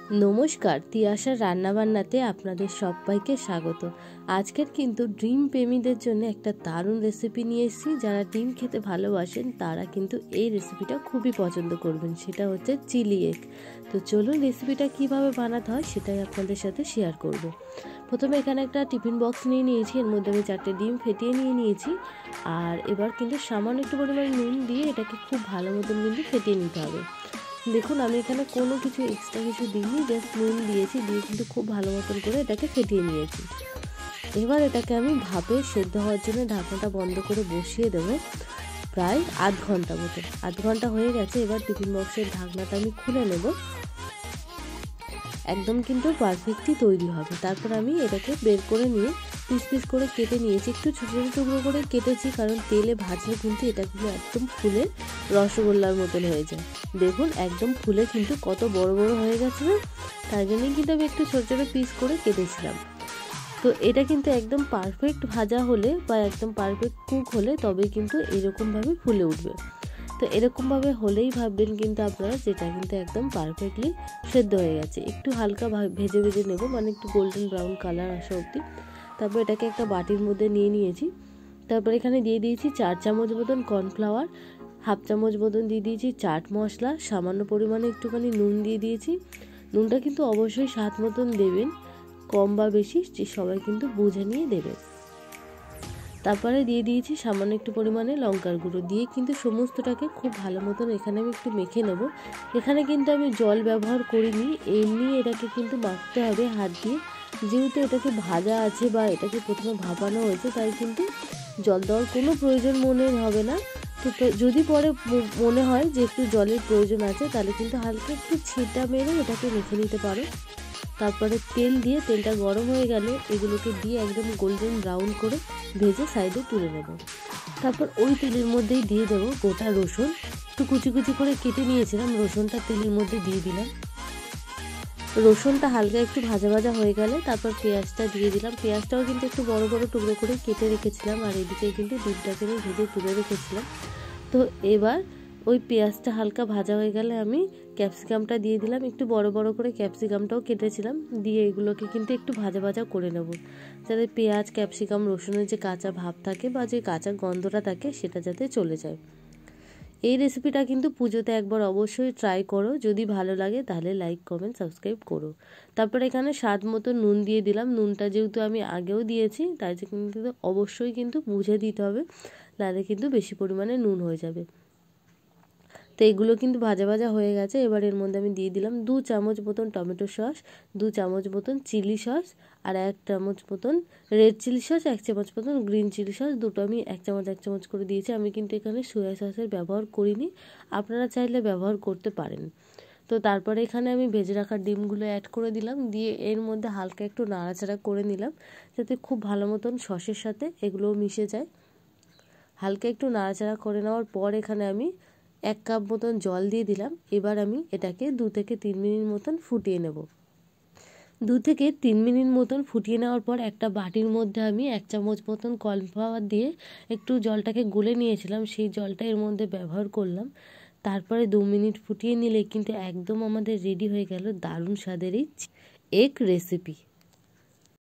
নমস্কার, তিয়াশার রান্নাবান্নাতে আপনাদের সবাইকে স্বাগত। আজকের কিন্তু ডিম প্রেমীদের জন্য একটা দারুণ রেসিপি নিয়ে এসেছি। যারা ডিম খেতে ভালোবাসেন তারা কিন্তু এই রেসিপিটা খুবই পছন্দ করবেন। সেটা হচ্ছে চিলি এগ। তো চলুন রেসিপিটা কিভাবে বানাতে হয় সেটাই আপনাদের সাথে শেয়ার করব। প্রথমে এখানে একটা টিফিন বক্স নিয়ে নিয়েছি, এর মধ্যে আমি 4টে ডিম ফেটিয়ে নিয়েছি। আর এবার কিন্তু সামান্য একটু পরিমাণে নুন দিয়ে এটাকে খুব ভালো মতন কিন্তু ফেটিয়ে নিতে হবে। দেখুন আমি এখানে কোনো কিছু এক্সট্রা কিছু দিইনি, জাস্ট নুন দিয়েছি, দিয়ে কিন্তু খুব ভালো মতন করে এটাকে ফেটিয়ে নিয়েছি। এবার এটাকে আমি ভাপে সেদ্ধ হওয়ার জন্য ঢাকনাটা বন্ধ করে বসিয়ে দেবো প্রায় আধ ঘন্টা মতো। আধ ঘন্টা হয়ে গেছে। এবার টিফিন বক্সের ঢাকনাটা আমি খুলে নেব। একদম কিন্তু পারফেক্টলি তৈরি হবে। তারপর আমি এটাকে বের করে নিয়ে পিস পিস করে কেটে নিয়েছি। একটু ছোটো ছোটো টুকরো করে কেটেছি, কারণ তেলে ভাজলে কিন্তু এটা কিন্তু একদম ফুলে রসগোল্লার মতন হয়ে যায়। দেখুন একদম ফুলে কিন্তু কত বড় বড় হয়ে গেছে না, তাই জন্যই কিন্তু আমি একটু ছোটো ছোটো পিস করে কেটেছিলাম। তো এটা কিন্তু একদম পারফেক্ট ভাজা হলে বা একদম পারফেক্ট কুক হলে তবে কিন্তু এরকমভাবে ফুলে উঠবে। তো এরকমভাবে হলেই ভাববেন কিন্তু আপনারা যেটা কিন্তু একদম পারফেক্টলি সেদ্ধ হয়ে গেছে। একটু হালকা ভেজে ভেজে নেব, মানে একটু গোল্ডেন ব্রাউন কালার আসা অবধি। তারপর এটাকে একটা বাটির মধ্যে নিয়ে নিয়েছি। তারপর এখানে দিয়ে দিয়েছি 4 চামচ মতন কর্নফ্লাওয়ার, হাফ চামচ মতন দিয়ে দিয়েছি চাট মশলা, সামান্য পরিমাণে একটুখানি নুন দিয়ে দিয়েছি। নুনটা কিন্তু অবশ্যই স্বাদ মতন দেবেন, কম বা বেশি সবাই কিন্তু বুঝে নিয়ে দেবেন। তারপরে দিয়ে দিয়েছি সামান্য একটু পরিমাণে লঙ্কার গুঁড়ো, দিয়ে কিন্তু সমস্তটাকে খুব ভালো মতন এখানে আমি একটু মেখে নেব। এখানে কিন্তু আমি জল ব্যবহার করিনি, এমনি এটাকে কিন্তু মাখতে হবে হাত দিয়ে। যেহেতু এটাকে ভাজা আছে বা এটাকে প্রথমে ভাপানো হয়েছে, তাই কিন্তু জল দেওয়ার কোনো প্রয়োজন মনে হবে না। তো যদি পরে মনে হয় যে একটু জলের প্রয়োজন আছে, তাহলে কিন্তু হালকা একটু ছিটা মেরে এটাকে মেখে নিতে পারো। তারপরে তেল দিয়ে, তেলটা গরম হয়ে গেলে এগুলোকে দিয়ে একদম গোল্ডেন ব্রাউন করে ভেজে সাইডে তুলে নেব। তারপর ওই তেলের মধ্যেই দিয়ে দেবো গোটা রসুন, একটু কুচি কুচি করে কেটে নিয়েছিলাম, রসুনটা তেলের মধ্যে দিয়ে দিলাম। রসুনটা হালকা একটু ভাজা ভাজা হয়ে গেলে তারপর পেঁয়াজটা দিয়ে দিলাম। পেঁয়াজটাও কিন্তু একটু বড় বড় টুকরো করে কেটে রেখেছিলাম, আর এদিকে কিন্তু ডিমটাকে আমি ভেজে তুলে রেখেছিলাম। তো এবার ওই পেঁয়াজটা হালকা ভাজা হয়ে গেলে আমি ক্যাপসিকামটা দিয়ে দিলাম, একটু বড় বড় করে ক্যাপসিকামটাও কেটেছিলাম, দিয়ে এগুলোকে কিন্তু একটু ভাজা ভাজা করে নেব, যাতে পেঁয়াজ ক্যাপসিকাম রসুনের যে কাঁচা ভাব থাকে বা যে কাঁচা গন্ধটা থাকে সেটা যাতে চলে যায়। এই রেসিপিটা কিন্তু পুজোতে একবার অবশ্যই ট্রাই করো, যদি ভালো লাগে তাহলে লাইক কমেন্ট সাবস্ক্রাইব করো। তারপর এখানে স্বাদ মতো নুন দিয়ে দিলাম। নুনটা যেহেতু আমি আগেও দিয়েছি, তাই কিন্তু অবশ্যই কিন্তু বুঝে দিতে হবে, নাহলে কিন্তু বেশি পরিমাণে নুন হয়ে যাবে। তো এগুলো কিন্তু ভাজা ভাজা হয়ে গেছে। এবার এর মধ্যে আমি দিয়ে দিলাম 2 চামচ মতন টমেটো সস, 2 চামচ মতন চিলি সস, আর 1 চামচ মতন রেড চিলি সস, 1 চামচ মতন গ্রিন চিলি সস। দুটো আমি 1 চামচ করে দিয়েছি। আমি কিন্তু এখানে সোয়া সসের ব্যবহার করিনি, আপনারা চাইলে ব্যবহার করতে পারেন। তো তারপরে এখানে আমি ভেজে রাখা ডিমগুলো অ্যাড করে দিলাম, দিয়ে এর মধ্যে হালকা একটু নাড়াচাড়া করে নিলাম, যাতে খুব ভালো মতন সসের সাথে এগুলোও মিশে যায়। হালকা একটু নাড়াচাড়া করে নেওয়ার পর এখানে আমি 1 কাপ মতন জল দিয়ে দিলাম। এবার আমি এটাকে 2 থেকে 3 মিনিট মতন ফুটিয়ে নেব। 2 থেকে 3 মিনিট মতন ফুটিয়ে নেওয়ার পর একটা বাটির মধ্যে আমি 1 চামচ মতন কর্নফ্লাওয়ার দিয়ে একটু জলটাকে গুলে নিয়েছিলাম, সেই জলটা এর মধ্যে ব্যবহার করলাম। তারপরে 2 মিনিট ফুটিয়ে নিলে কিন্তু একদম আমাদের রেডি হয়ে গেল দারুণ স্বাদের এই এগ রেসিপি।